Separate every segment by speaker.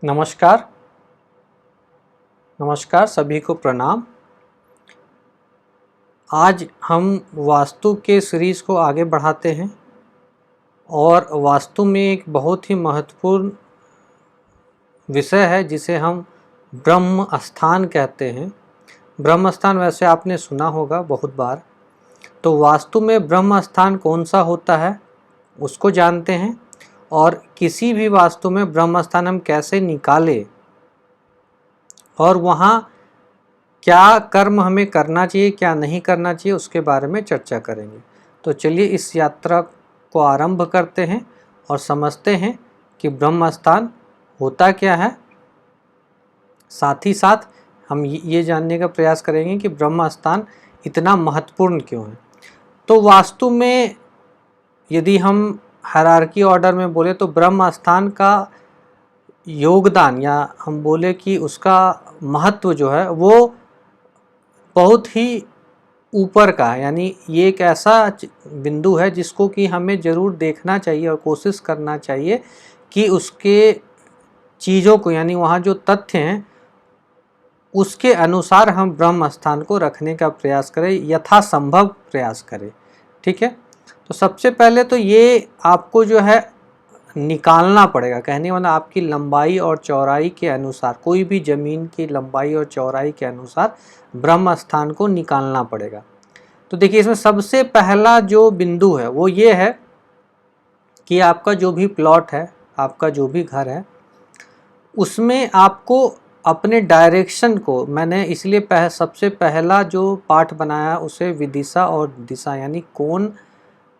Speaker 1: नमस्कार। नमस्कार सभी को प्रणाम। आज हम वास्तु के सीरीज़ को आगे बढ़ाते हैं और वास्तु में एक बहुत ही महत्वपूर्ण विषय है जिसे हम ब्रह्म स्थान कहते हैं। ब्रह्म स्थान वैसे आपने सुना होगा बहुत बार। तो वास्तु में ब्रह्म स्थान कौन सा होता है उसको जानते हैं और किसी भी वास्तु में ब्रह्म स्थान हम कैसे निकालें और वहाँ क्या कर्म हमें करना चाहिए क्या नहीं करना चाहिए उसके बारे में चर्चा करेंगे। तो चलिए इस यात्रा को आरंभ करते हैं और समझते हैं कि ब्रह्म स्थान होता क्या है। साथ ही साथ हम ये जानने का प्रयास करेंगे कि ब्रह्म स्थान इतना महत्वपूर्ण क्यों है। तो वास्तु में यदि हम हायरार्की ऑर्डर में बोले तो ब्रह्म स्थान का योगदान या हम बोले कि उसका महत्व जो है वो बहुत ही ऊपर का है। यानी ये एक ऐसा बिंदु है जिसको कि हमें ज़रूर देखना चाहिए और कोशिश करना चाहिए कि उसके चीज़ों को यानी वहाँ जो तथ्य हैं उसके अनुसार हम ब्रह्म स्थान को रखने का प्रयास करें, यथासंभव प्रयास करें। ठीक है। तो सबसे पहले तो ये आपको जो है निकालना पड़ेगा। कहने वाला आपकी लंबाई और चौड़ाई के अनुसार, कोई भी ज़मीन की लंबाई और चौड़ाई के अनुसार ब्रह्म स्थान को निकालना पड़ेगा। तो देखिए इसमें सबसे पहला जो बिंदु है वो ये है कि आपका जो भी प्लॉट है, आपका जो भी घर है, उसमें आपको अपने डायरेक्शन को, मैंने इसलिए सबसे पहला जो पाठ बनाया उसे विदिशा और दिशा यानी कोण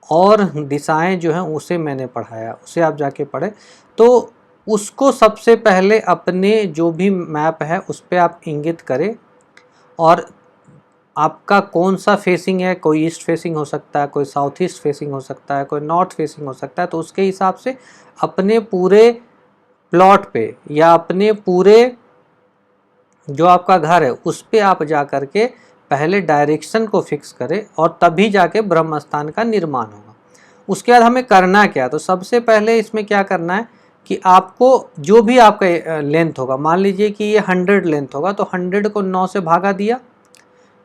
Speaker 1: और दिशाएं जो हैं उसे मैंने पढ़ाया, उसे आप जाके पढ़े। तो उसको सबसे पहले अपने जो भी मैप है उस पर आप इंगित करें और आपका कौन सा फेसिंग है, कोई ईस्ट फेसिंग हो सकता है, कोई साउथ ईस्ट फेसिंग हो सकता है, कोई नॉर्थ फेसिंग हो सकता है। तो उसके हिसाब से अपने पूरे प्लॉट पे या अपने पूरे जो आपका घर है उस पे आप जा कर के पहले डायरेक्शन को फिक्स करें और तभी जाके ब्रह्म स्थान का निर्माण होगा। उसके बाद हमें करना क्या, तो सबसे पहले इसमें क्या करना है कि आपको जो भी आपका लेंथ होगा, मान लीजिए कि ये 100 लेंथ होगा तो 100 को 9 से भागा दिया,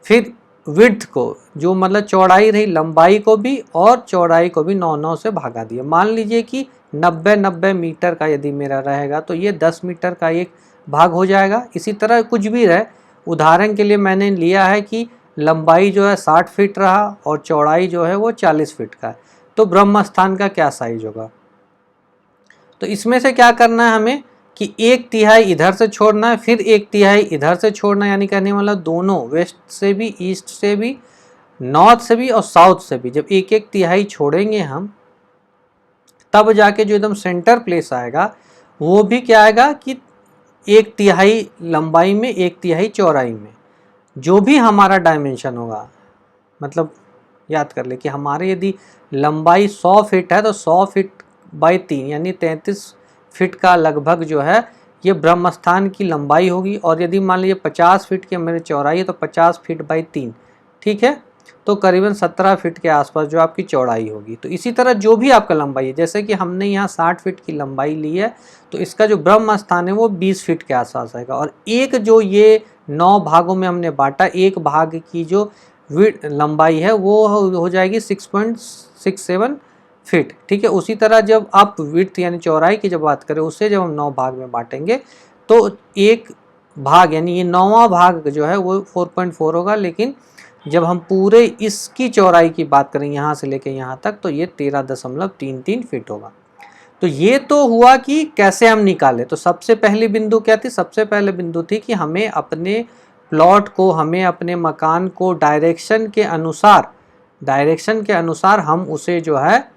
Speaker 1: फिर विड्थ को जो मतलब चौड़ाई रही, लंबाई को भी और चौड़ाई को भी 9 से भागा दिया। मान लीजिए कि 90 मीटर का यदि मेरा रहेगा तो ये 10 मीटर का एक भाग हो जाएगा। इसी तरह कुछ भी रहे, उदाहरण के लिए मैंने लिया है कि लंबाई जो है 60 फीट रहा और चौड़ाई जो है वो 40 फीट का है, तो ब्रह्म स्थान का क्या साइज होगा। तो इसमें से क्या करना है हमें कि 1/3 इधर से छोड़ना है, फिर 1/3 इधर से छोड़ना है। यानी कहने वाला दोनों, वेस्ट से भी, ईस्ट से भी, नॉर्थ से भी और साउथ से भी, जब 1/1 छोड़ेंगे हम तब जाके जो एकदम सेंटर प्लेस आएगा वो भी क्या आएगा कि 1/3 लंबाई में 1/3 चौड़ाई में जो भी हमारा डायमेंशन होगा। मतलब याद कर ले कि हमारे यदि लंबाई 100 फीट है तो 100 फीट बाई 3 यानी 33 फीट का लगभग जो है ये ब्रह्म स्थान की लंबाई होगी। और यदि मान लीजिए 50 फीट की मेरी चौड़ाई है तो 50 फीट बाई 3, ठीक है, तो करीबन 17 फीट के आसपास जो आपकी चौड़ाई होगी। तो इसी तरह जो भी आपका लंबाई है, जैसे कि हमने यहाँ 60 फीट की लंबाई ली है तो इसका जो ब्रह्म स्थान है वो 20 फीट के आसपास आएगा। और एक जो ये 9 भागों में हमने बांटा, एक भाग की जो लंबाई है वो हो जाएगी 6.67 फीट। ठीक है। उसी तरह जब आप विड्थ यानी चौड़ाई की जब बात करें, उससे जब हम 9 भाग में बांटेंगे तो एक भाग यानी ये 9वां भाग जो है वो 4.4 होगा। लेकिन जब हम पूरे इसकी चौड़ाई की बात करें यहाँ से लेकर यहाँ तक तो ये 13.33 फीट होगा। तो ये तो हुआ कि कैसे हम निकालें। तो सबसे पहली बिंदु क्या थी, सबसे पहले बिंदु थी कि हमें अपने प्लॉट को, हमें अपने मकान को डायरेक्शन के अनुसार हम उसे जो है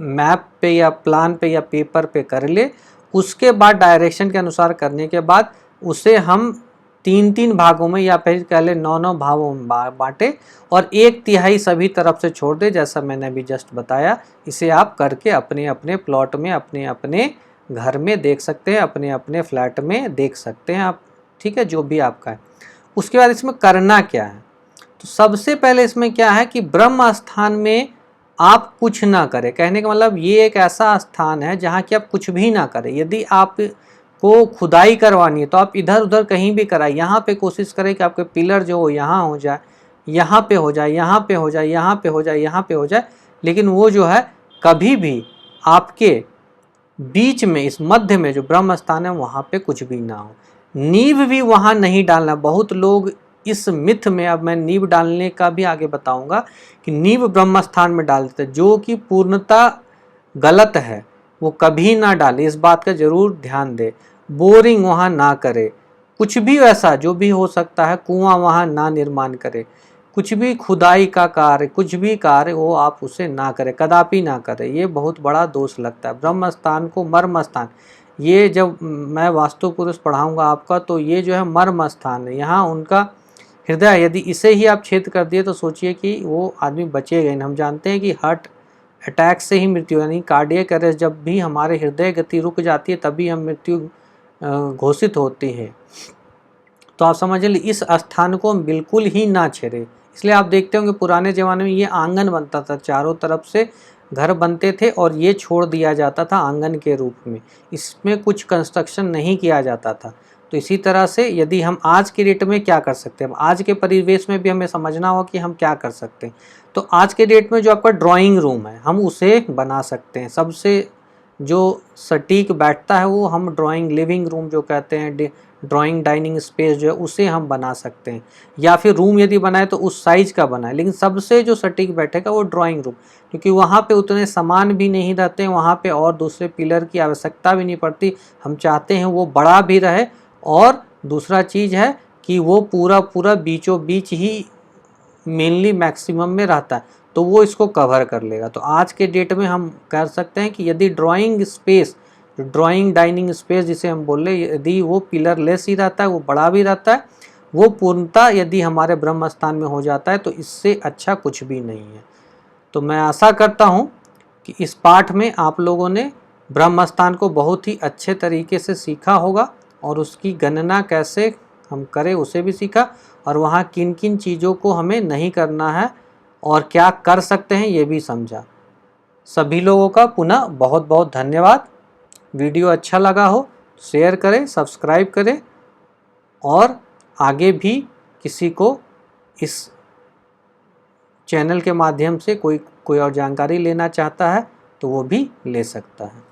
Speaker 1: मैप पे या प्लान पे या पेपर पे कर ले। उसके बाद डायरेक्शन के अनुसार करने के बाद उसे हम 3-3 भागों में या फिर कह ले 9-9 भागों में बांटे और 1/3 सभी तरफ से छोड़ दे, जैसा मैंने अभी जस्ट बताया। इसे आप करके अपने अपने प्लॉट में, अपने अपने घर में देख सकते हैं, अपने अपने फ्लैट में देख सकते हैं आप। ठीक है, जो भी आपका है। उसके बाद इसमें करना क्या है, तो सबसे पहले इसमें क्या है कि ब्रह्म स्थान में आप कुछ ना करें। कहने का मतलब ये एक ऐसा स्थान है जहाँ कि आप कुछ भी ना करें। यदि आप को खुदाई करवानी है तो आप इधर उधर कहीं भी कराएं। यहाँ पे कोशिश करें कि आपके पिलर जो हो यहाँ हो जाए, यहाँ पे हो जाए, यहाँ पे हो जाए, यहाँ पे हो जाए, यहाँ पे हो जाए, लेकिन वो जो है कभी भी आपके बीच में, इस मध्य में जो ब्रह्म स्थान है वहाँ पे कुछ भी ना हो। नींव भी वहाँ नहीं डालना। बहुत लोग इस मिथ में, अब मैं नींव डालने का भी आगे बताऊंगा, कि नींव ब्रह्म स्थान में डाल देते, जो कि पूर्णतः गलत है। वो कभी ना डाले, इस बात का जरूर ध्यान दे। बोरिंग वहाँ ना करे, कुछ भी वैसा जो भी हो सकता है, कुआं वहाँ ना निर्माण करे, कुछ भी खुदाई का कार्य, कुछ भी कार्य वो आप उसे ना करें, कदापि ना करें। ये बहुत बड़ा दोष लगता है। ब्रह्म स्थान को मर्म स्थान, ये जब मैं वास्तु पुरुष पढ़ाऊंगा आपका तो ये जो है मर्म स्थान है। यहाँ उनका हृदय, यदि इसे ही आप छेद कर दिए तो सोचिए कि वो आदमी बचेगा ही नहीं। हम जानते हैं कि हार्ट अटैक से ही मृत्यु, यानी कार्डियक अरेस्ट, जब भी हमारे हृदय गति रुक जाती है तभी हम मृत्यु घोषित होती है। तो आप समझ लीजिए इस स्थान को हम बिल्कुल ही ना छेड़े। इसलिए आप देखते होंगे पुराने ज़माने में ये आंगन बनता था, चारों तरफ से घर बनते थे और ये छोड़ दिया जाता था आंगन के रूप में, इसमें कुछ कंस्ट्रक्शन नहीं किया जाता था। तो इसी तरह से यदि हम आज के डेट में क्या कर सकते हैं, आज के परिवेश में भी हमें समझना होगा कि हम क्या कर सकते हैं। तो आज के डेट में जो आपका ड्राइंग रूम है हम उसे बना सकते हैं। सबसे जो सटीक बैठता है वो हम ड्राइंग लिविंग रूम जो कहते हैं, ड्राइंग डाइनिंग स्पेस जो है उसे हम बना सकते हैं। या फिर रूम यदि बनाए तो उस साइज का बनाए, लेकिन सबसे जो सटीक बैठेगा वो ड्राइंग रूम, क्योंकि वहाँ पे उतने सामान भी नहीं रहते हैं, वहाँ पे और दूसरे पिलर की आवश्यकता भी नहीं पड़ती। हम चाहते हैं वो बड़ा भी रहे, और दूसरा चीज़ है कि वो पूरा पूरा बीचों बीच ही मेनली मैक्सिमम में रहता है, तो वो इसको कवर कर लेगा। तो आज के डेट में हम कर सकते हैं कि यदि ड्राइंग स्पेस, जो ड्राइंग डाइनिंग स्पेस जिसे हम बोल रहे हैं, यदि वो पिलर लेस ही रहता है, वो बड़ा भी रहता है, वो पूर्णतः यदि हमारे ब्रह्म स्थान में हो जाता है तो इससे अच्छा कुछ भी नहीं है। तो मैं आशा करता हूँ कि इस पाठ में आप लोगों ने ब्रह्म स्थान को बहुत ही अच्छे तरीके से सीखा होगा, और उसकी गणना कैसे हम करें उसे भी सीखा, और वहाँ किन किन चीज़ों को हमें नहीं करना है और क्या कर सकते हैं ये भी समझा। सभी लोगों का पुनः बहुत बहुत धन्यवाद। वीडियो अच्छा लगा हो शेयर करें, सब्सक्राइब करें, और आगे भी किसी को इस चैनल के माध्यम से कोई और जानकारी लेना चाहता है तो वो भी ले सकता है।